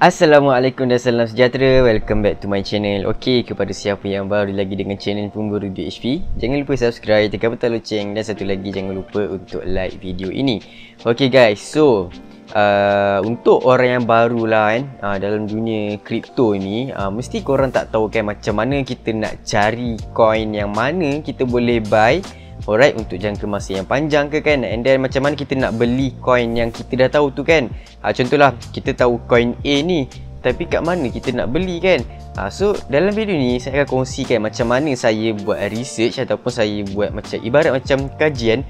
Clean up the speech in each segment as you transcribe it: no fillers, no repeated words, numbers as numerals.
Assalamualaikum dan salam sejahtera. Welcome back to my channel. Okey, kepada siapa yang baru lagi dengan channel Pemburu HP, jangan lupa subscribe, tekan butang loceng, dan satu lagi jangan lupa untuk like video ini. Okey guys, so untuk orang yang baru lah kan, dalam dunia kripto ni, mesti korang tak tahu kan macam mana kita nak cari coin yang mana kita boleh buy, alright, untuk jangka masa yang panjang ke kan. And then macam mana kita nak beli coin yang kita dah tahu tu kan. Contohlah kita tahu coin A ni, tapi kat mana kita nak beli kan. So dalam video ni saya akan kongsikan macam mana saya buat research ataupun saya buat macam ibarat macam kajian,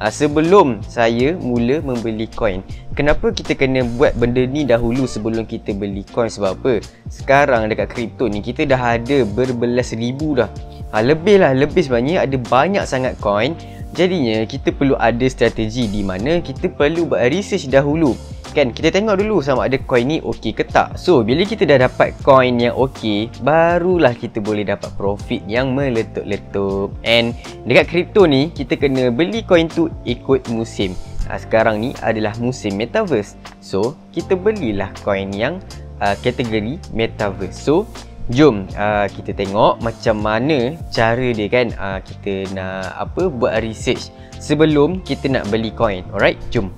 sebelum saya mula membeli coin. Kenapa kita kena buat benda ni dahulu sebelum kita beli coin? Sebab apa? Sekarang dekat kripto ni kita dah ada berbelas ribu dah. Lebih sebenarnya, ada banyak sangat coin. Jadinya kita perlu ada strategi di mana kita perlu buat research dahulu. Kan, kita tengok dulu sama ada coin ni okey ke tak. So, bila kita dah dapat coin yang okey, barulah kita boleh dapat profit yang meletup-letup. And dekat kripto ni, kita kena beli coin tu ikut musim. Sekarang ni adalah musim metaverse. So, kita belilah coin yang kategori metaverse. So, jom kita tengok macam mana cara dia kan. Kita nak buat research sebelum kita nak beli coin. Alright, jom.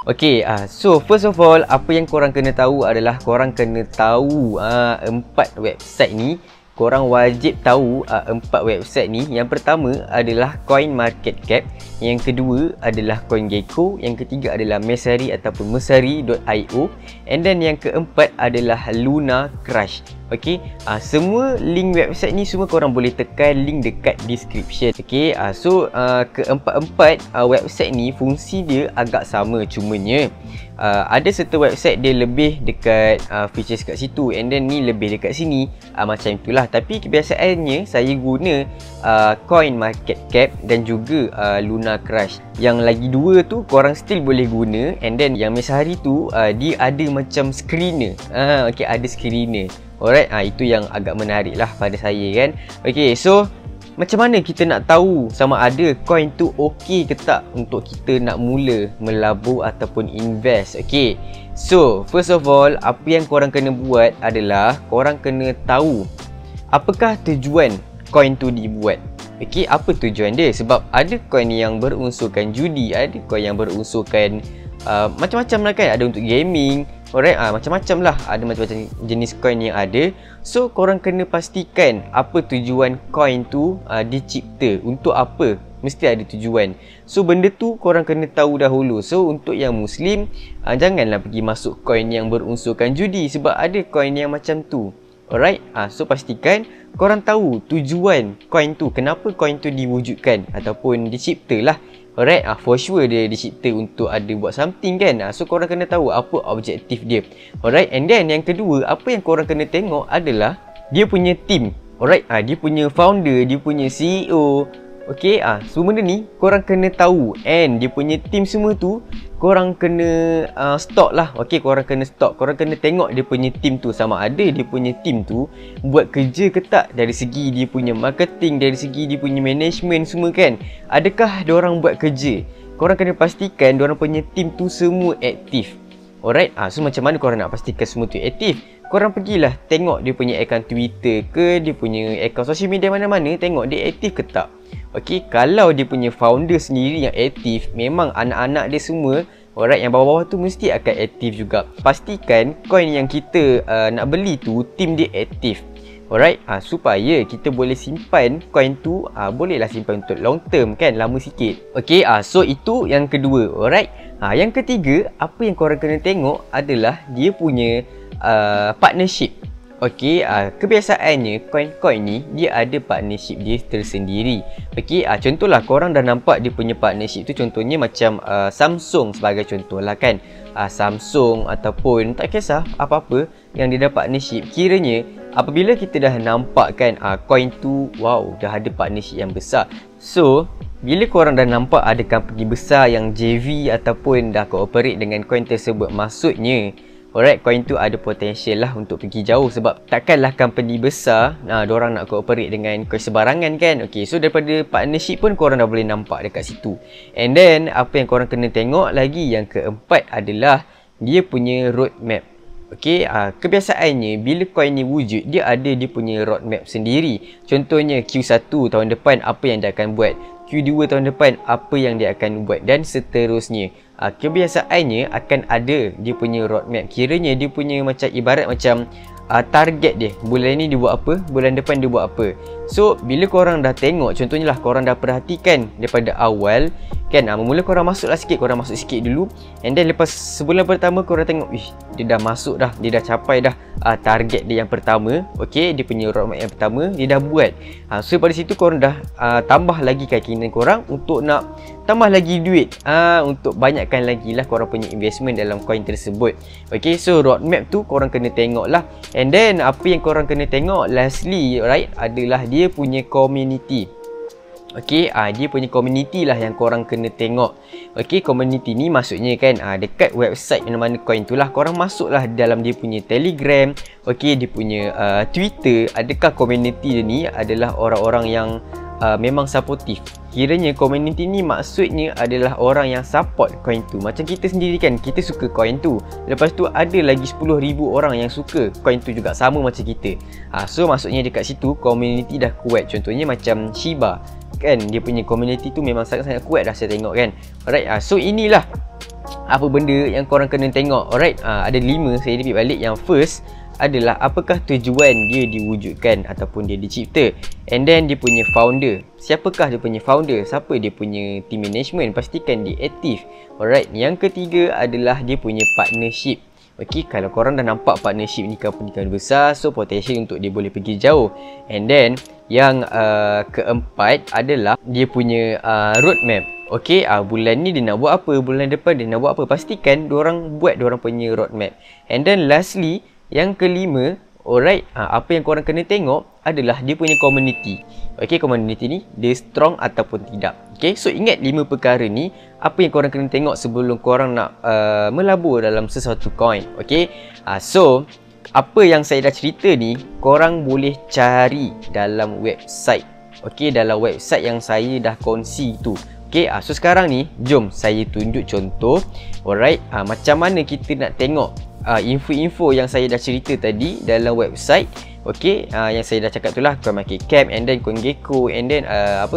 Okay, so first of all, apa yang korang kena tahu adalah korang kena tahu 4 website ni. Korang wajib tahu 4 website ni. Yang pertama adalah CoinMarketCap, yang kedua adalah CoinGecko, yang ketiga adalah Messari ataupun Messari.io, and then yang keempat adalah Luna Crush. Okey, semua link website ni semua korang boleh tekan link dekat description. Okey, so keempat-empat website ni fungsi dia agak sama, cumanya ada satu website dia lebih dekat features kat situ, and then ni lebih dekat sini, macam itulah. Tapi kebiasaannya saya guna CoinMarketCap dan juga Luna Crush. Yang lagi dua tu korang still boleh guna, and then yang Messari tu dia ada macam screener. Okey, ada screener. Alright, itu yang agak menarik lah pada saya kan. Okay, so macam mana kita nak tahu sama ada coin tu okey ke tak untuk kita nak mula melabur ataupun invest? Okay, so first of all, apa yang korang kena buat adalah korang kena tahu apakah tujuan coin tu dibuat. Okay, apa tujuan dia? Sebab ada coin yang berunsurkan judi, ada coin yang berunsurkan macam-macam lah kan. Ada untuk gaming. Alright, macam-macam lah. Ada macam-macam jenis coin yang ada. So, korang kena pastikan apa tujuan coin tu dicipta. Untuk apa? Mesti ada tujuan. So, benda tu korang kena tahu dahulu. So, untuk yang Muslim, janganlah pergi masuk coin yang berunsurkan judi. Sebab ada coin yang macam tu. Alright, so pastikan korang tahu tujuan coin tu. Kenapa coin tu diwujudkan ataupun dicipta lah. Alright, for sure dia dicipta untuk ada buat something kan. So korang kena tahu apa objektif dia. Alright, and then yang kedua, apa yang korang kena tengok adalah dia punya team. Alright, dia punya founder, dia punya CEO. Okay, semua benda ni korang kena tahu. And dia punya team semua tu korang kena stalk lah. Okay, korang kena stalk. Korang kena tengok dia punya team tu, sama ada dia punya team tu buat kerja ke tak. Dari segi dia punya marketing, dari segi dia punya management semua kan. Adakah diorang buat kerja? Korang kena pastikan diorang punya team tu semua aktif. Alright, so macam mana korang nak pastikan semua tu aktif? Korang pergilah tengok dia punya akaun Twitter ke, dia punya akaun social media mana-mana, tengok dia aktif ke tak. Okey, kalau dia punya founder sendiri yang aktif, memang anak-anak dia semua, alright, yang bawah-bawah tu mesti akan aktif juga. Pastikan coin yang kita nak beli tu, team dia aktif. Alright, supaya kita boleh simpan coin tu, bolehlah simpan untuk long term kan, lama sikit. Okey, so itu yang kedua. Alright, yang ketiga, apa yang korang kena tengok adalah dia punya partnership. Okey, kebiasaannya coin-coin ni dia ada partnership dia tersendiri. Okey, contohlah korang dah nampak dia punya partnership tu, contohnya macam Samsung sebagai contoh lah kan. Samsung ataupun tak kisah apa-apa yang dia dah partnership, kiranya apabila kita dah nampak kan coin tu, wow, dah ada partnership yang besar. So, bila korang dah nampak ada company besar yang JV ataupun dah cooperate dengan coin tersebut, maksudnya alright, coin tu ada potential lah untuk pergi jauh. Sebab takkanlah company besar diorang nak cooperate dengan coin sebarangan kan. Okay, so daripada partnership pun korang dah boleh nampak dekat situ. And then apa yang korang kena tengok lagi, yang keempat adalah dia punya roadmap. Okay, kebiasaannya bila coin ni wujud, dia ada dia punya roadmap sendiri. Contohnya Q1 tahun depan apa yang dia akan buat, Q2 tahun depan apa yang dia akan buat, dan seterusnya. Kebiasaannya akan ada dia punya roadmap. Kiranya dia punya macam ibarat macam target dia. Bulan ni dia buat apa, bulan depan dia buat apa. So bila korang dah tengok, contohnya lah korang dah perhatikan daripada awal kan, mula korang masuklah sikit, korang masuk sikit dulu. And then lepas sebulan pertama korang tengok, dia dah masuk dah, dia dah capai dah target dia yang pertama. Okay, dia punya roadmap yang pertama dia dah buat. So pada situ korang dah tambah lagi keyakinan korang untuk nak tambah lagi duit, untuk banyakkan lagi lah korang punya investment dalam coin tersebut. Okay, so roadmap tu korang kena tengok lah. And then apa yang korang kena tengok lastly, right, adalah dia punya community. Okay, dia punya community lah yang korang kena tengok. Okay, community ni maksudnya kan, dekat website mana-mana coin tu lah, korang masuk lah dalam dia punya Telegram. Okay, dia punya Twitter. Adakah community dia ni adalah orang-orang yang memang supportive. Kiranya community ni maksudnya adalah orang yang support coin tu. Macam kita sendiri kan, kita suka coin tu, lepas tu ada lagi 10,000 orang yang suka coin tu juga sama macam kita. So maksudnya dekat situ community dah kuat. Contohnya macam Shiba kan, dia punya community tu memang sangat-sangat kuat dah saya tengok kan. Alright, so inilah apa benda yang korang kena tengok. Alright, ada 5 saya repeat balik. Yang first adalah apakah tujuan dia diwujudkan ataupun dia dicipta. And then dia punya founder, siapakah dia punya founder, siapa dia punya team management, pastikan dia aktif. Alright, yang ketiga adalah dia punya partnership. Okay, kalau korang dah nampak partnership ni company besar, so potential untuk dia boleh pergi jauh. And then yang keempat adalah dia punya roadmap. Okay, bulan ni dia nak buat apa, bulan depan dia nak buat apa, pastikan diorang buat diorang punya roadmap. And then lastly, yang kelima, alright, apa yang korang kena tengok adalah dia punya community. Okay, community ni dia strong ataupun tidak. Okay, so ingat 5 perkara ni, apa yang korang kena tengok sebelum korang nak melabur dalam sesuatu coin. Okay, so apa yang saya dah cerita ni korang boleh cari dalam website. Okay, dalam website yang saya dah kongsi tu. Okay, so sekarang ni jom saya tunjuk contoh. Alright, macam mana kita nak tengok info-info yang saya dah cerita tadi dalam website. Okay, yang saya dah cakap tu lah CoinMarketCap, and then CoinGecko, and then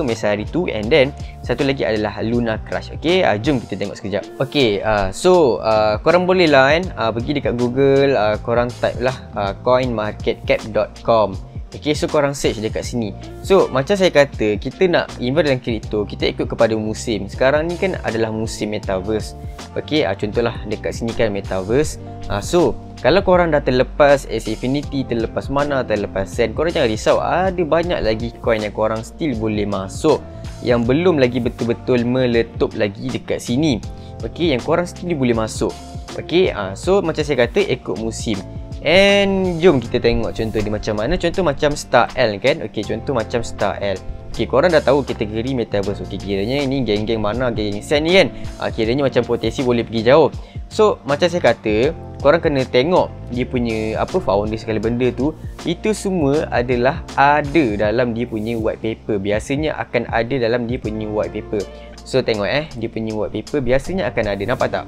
Mesari 2, and then satu lagi adalah Luna Crush. Okay, jom kita tengok sekejap. Okay, so korang boleh lah kan pergi dekat Google, korang type lah coinmarketcap.com. Okay, so korang search dekat sini. So macam saya kata, kita nak invest dalam kripto, kita ikut kepada musim. Sekarang ni kan adalah musim Metaverse. Okay, contohlah dekat sini kan Metaverse. So kalau korang dah terlepas Axie Infinity, terlepas Mana, terlepas Zen, korang jangan risau. Ada banyak lagi coin yang korang still boleh masuk, yang belum lagi betul-betul meletup lagi dekat sini. Okay, yang korang still boleh masuk. Okay, so macam saya kata ikut musim. And jom kita tengok contoh dia macam mana. Contoh macam StarL kan. Okay, contoh macam StarL. Okay, korang dah tahu kategori Metaverse. Okay, kiranya ni geng-geng Mana, geng-geng Zen ni kan, kiranya macam potensi boleh pergi jauh. So macam saya kata, korang kena tengok dia punya founder segala benda tu. Itu semua adalah ada dalam dia punya white paper. Biasanya akan ada dalam dia punya white paper. So tengok dia punya white paper biasanya akan ada. Nampak tak?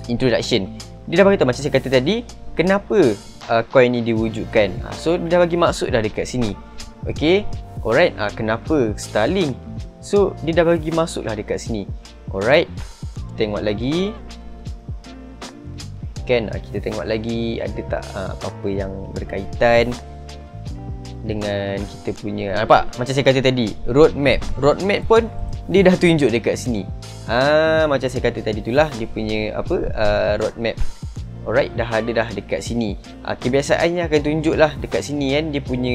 Introduction. Dia dah bagi tahu macam saya kata tadi, kenapa coin ni diwujudkan. So dia dah bagi maksud dah dekat sini. Okay, alright, kenapa Starlink. So dia dah bagi maksud lah dekat sini. Alright, tengok lagi kan, kita tengok lagi ada tak apa-apa yang berkaitan dengan kita punya. Nampak macam saya kata tadi, roadmap pun dia dah tunjuk dekat sini. Macam saya kata tadi itulah dia punya roadmap. Alright, dah ada dah dekat sini. Kebiasaannya akan tunjuk lah dekat sini kan, dia punya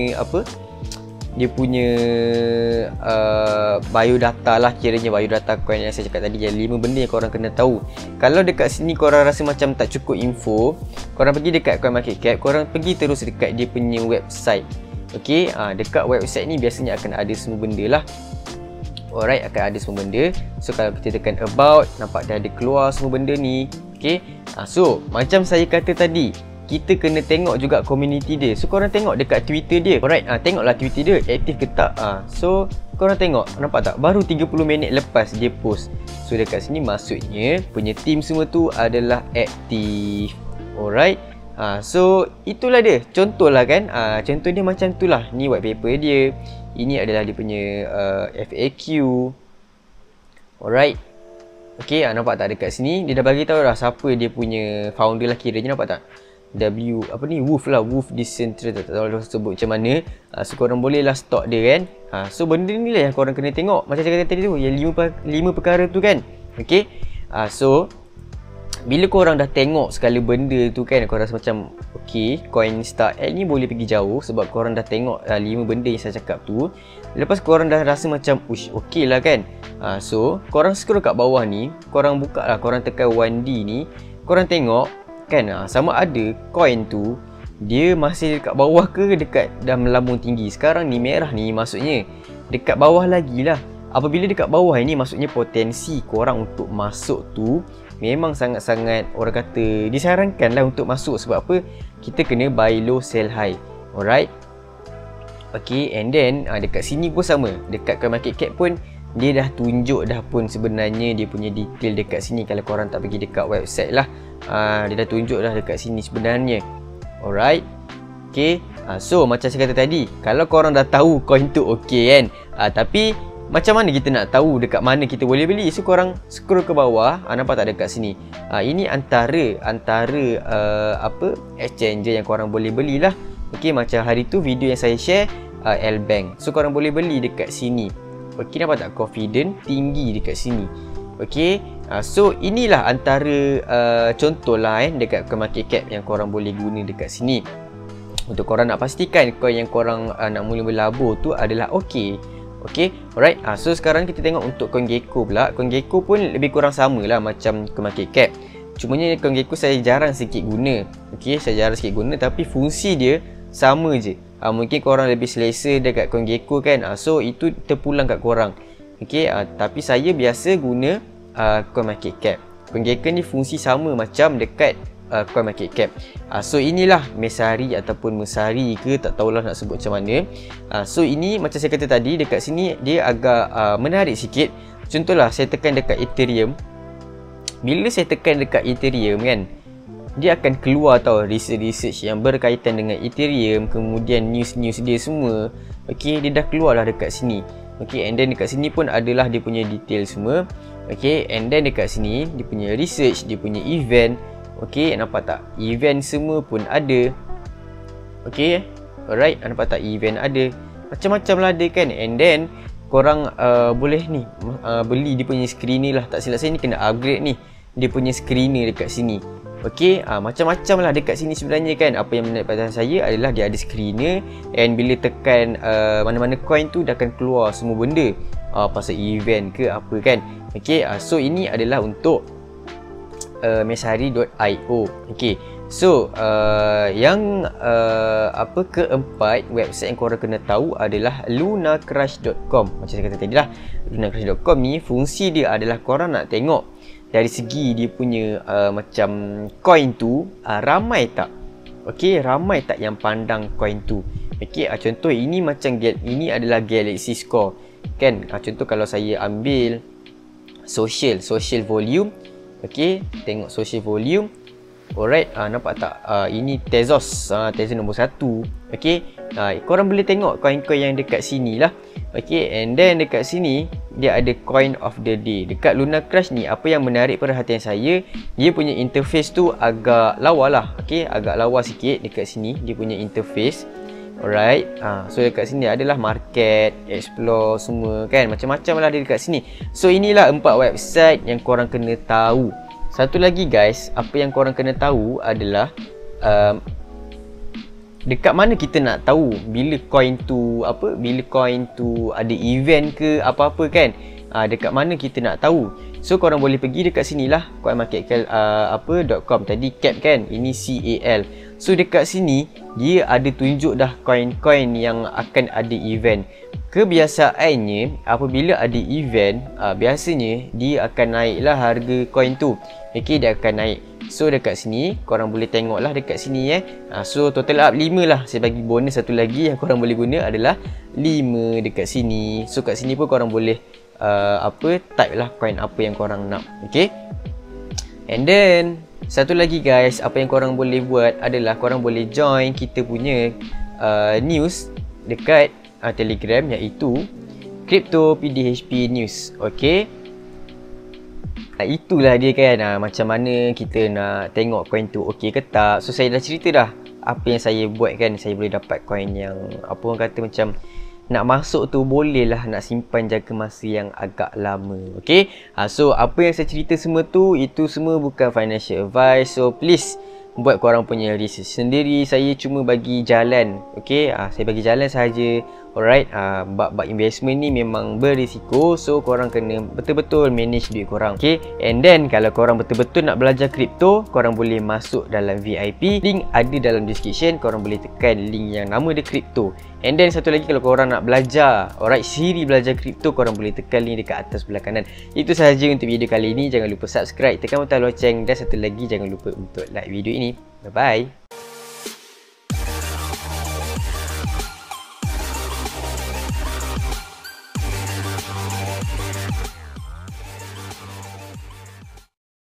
dia punya biodata lah, kiranya biodata coin yang saya cakap tadi. Yang 5 benda yang korang kena tahu. Kalau dekat sini korang rasa macam tak cukup info, korang pergi dekat CoinMarketCap, korang pergi terus dekat dia punya website. Okay, dekat website ni biasanya akan ada semua benda lah. Alright, akan ada semua benda. So kalau kita tekan about, nampak dah ada keluar semua benda ni. Okay, so macam saya kata tadi, kita kena tengok juga community dia. So korang tengok dekat Twitter dia. Alright, tengoklah Twitter dia aktif ke tak. So korang tengok, nampak tak? Baru 30 minit lepas dia post. So dekat sini maksudnya punya team semua tu adalah aktif. Alright. So itulah dia. Contohlah kan. Contoh dia macam tu lah. Ni white paper dia. Ini adalah dia punya FAQ. Alright. Okay, nampak tak dekat sini dia dah bagi tahu dah siapa dia punya founder lah kiranya, nampak tak? Wolf lah, Wolf Decentralized, tak tahu sebut macam mana. So korang boleh lah stalk dia kan. So benda ni lah yang korang kena tengok. Macam saya kata tadi tu, yang 5 perkara tu kan. Okay, so bila korang dah tengok segala benda tu kan, korang rasa macam okay, Coinstar Ads ni boleh pergi jauh sebab korang dah tengok 5 benda yang saya cakap tu. Lepas korang dah rasa macam ush, okay lah kan. So korang scroll kat bawah ni, korang buka lah, korang tekan 1D ni, korang tengok kan, sama ada coin tu dia masih dekat bawah ke dekat dah melambung tinggi. Sekarang ni merah ni maksudnya dekat bawah lagi lah. Apabila dekat bawah ini maksudnya potensi korang untuk masuk tu memang sangat-sangat, orang kata, disarankan lah untuk masuk. Sebab apa? Kita kena buy low sell high. Alright. Okay, and then dekat sini pun sama. Dekat CoinMarketCap pun dia dah tunjuk dah pun sebenarnya dia punya detail dekat sini. Kalau korang tak pergi dekat website lah, dia dah tunjuk dah dekat sini sebenarnya. Alright. Okay, so macam saya kata tadi, kalau korang dah tahu coin tu okay kan, tapi macam mana kita nak tahu dekat mana kita boleh beli? So korang scroll ke bawah, nampak tak dekat sini? Ini antara exchanger yang korang boleh belilah. Okay, macam hari tu video yang saya share L-Bank. So korang boleh beli dekat sini. Okay, nampak tak? Confident tinggi dekat sini. Okay, so inilah antara contoh lah dekat CoinMarketCap yang korang boleh guna dekat sini. Untuk korang nak pastikan coin yang korang nak mula berlabur tu adalah okay. Okay, alright. So sekarang kita tengok untuk CoinGecko pula. CoinGecko pun lebih kurang sama lah macam CoinMarketCap. Cumanya CoinGecko saya jarang sikit guna. Okay, saya jarang sikit guna tapi fungsi dia sama je. Mungkin korang lebih selesa dekat CoinGecko kan. So itu terpulang kat korang. Okay, tapi saya biasa guna CoinMarketCap. CoinGecko ni fungsi sama macam dekat CoinMarketCap. So inilah Messari ataupun Mesari ke, tak tahulah nak sebut macam mana. So ini macam saya kata tadi, dekat sini dia agak menarik sikit. Contohlah saya tekan dekat Ethereum. Bila saya tekan dekat Ethereum kan, dia akan keluar tau research yang berkaitan dengan Ethereum, kemudian news dia semua. Okay, dia dah keluar lah dekat sini. Okay, and then dekat sini pun adalah dia punya detail semua. Okay, and then dekat sini dia punya research, dia punya event. Okay, nampak tak? Event semua pun ada. Okay, alright, nampak tak? Event ada. Macam-macam lah ada kan. And then korang boleh ni beli dia punya screener lah. Tak silap saya ni kena upgrade ni, dia punya screener dekat sini. Okay, macam-macam lah dekat sini sebenarnya kan. Apa yang menarik perhatian saya adalah dia ada screener. And bila tekan mana-mana coin tu, dia akan keluar semua benda, pasal event ke apa kan. Okay, so ini adalah untuk Messari.io. Okay, so yang keempat website yang korang kena tahu adalah lunacrush.com. Macam saya kata tadi lah, lunacrush.com ni fungsi dia adalah korang nak tengok dari segi dia punya macam coin tu ramai tak. Okay, ramai tak yang pandang coin tu. Okay, contoh ini macam ini adalah Galaxy Score kan. Contoh kalau saya ambil social volume. Okay, tengok social volume. Alright, nampak tak? Ini Tezos, Tezos nombor 1. Okay, korang boleh tengok coin-coin yang dekat sini lah. Okay, and then dekat sini dia ada coin of the day. Dekat Lunacrush ni, apa yang menarik perhatian saya, dia punya interface tu agak lawa lah. Okay, agak lawa sikit dekat sini dia punya interface. Alright, so dekat sini adalah market, explore semua kan, macam-macam lah dia dekat sini. So inilah 4 website yang korang kena tahu. Satu lagi guys, apa yang korang kena tahu adalah dekat mana kita nak tahu bila coin tu ada event ke apa-apa kan. Dekat mana kita nak tahu. So korang boleh pergi dekat sinilah coinmarketcap.com tadi cap kan, ini CAL. So dekat sini dia ada tunjuk dah coin-coin yang akan ada event. kebiasaannya apabila ada event, biasanya dia akan naiklah harga coin tu. Okey, dia akan naik. So dekat sini korang boleh tengoklah dekat sini so total up 5 lah. Saya bagi bonus satu lagi yang korang boleh guna adalah 5 dekat sini. So kat sini pun korang boleh type lah coin apa yang korang nak. Okey. And then satu lagi guys, apa yang korang boleh buat adalah korang boleh join kita punya news dekat Telegram, iaitu Crypto PDHP News. Okey. Itulah dia kan, macam mana kita nak tengok coin tu okey ke tak. So saya dah cerita dah apa yang saya buat kan. Saya boleh dapat coin yang apa orang kata macam nak masuk tu boleh lah, nak simpan jangka masa yang agak lama. Okey. So apa yang saya cerita semua tu, itu semua bukan financial advice. So please buat korang punya research sendiri. Saya cuma bagi jalan. Okey, saya bagi jalan sahaja. Alright, bab investment ni memang berisiko. So korang kena betul-betul manage duit korang. Okey, and then kalau korang betul-betul nak belajar kripto, korang boleh masuk dalam VIP. Link ada dalam description. Korang boleh tekan link yang nama dia kripto. And then satu lagi, kalau korang nak belajar, alright, siri belajar kripto, korang boleh tekan link dekat atas sebelah kanan. Itu sahaja untuk video kali ini. Jangan lupa subscribe, tekan butang loceng, dan satu lagi jangan lupa untuk like video ini. Bye bye.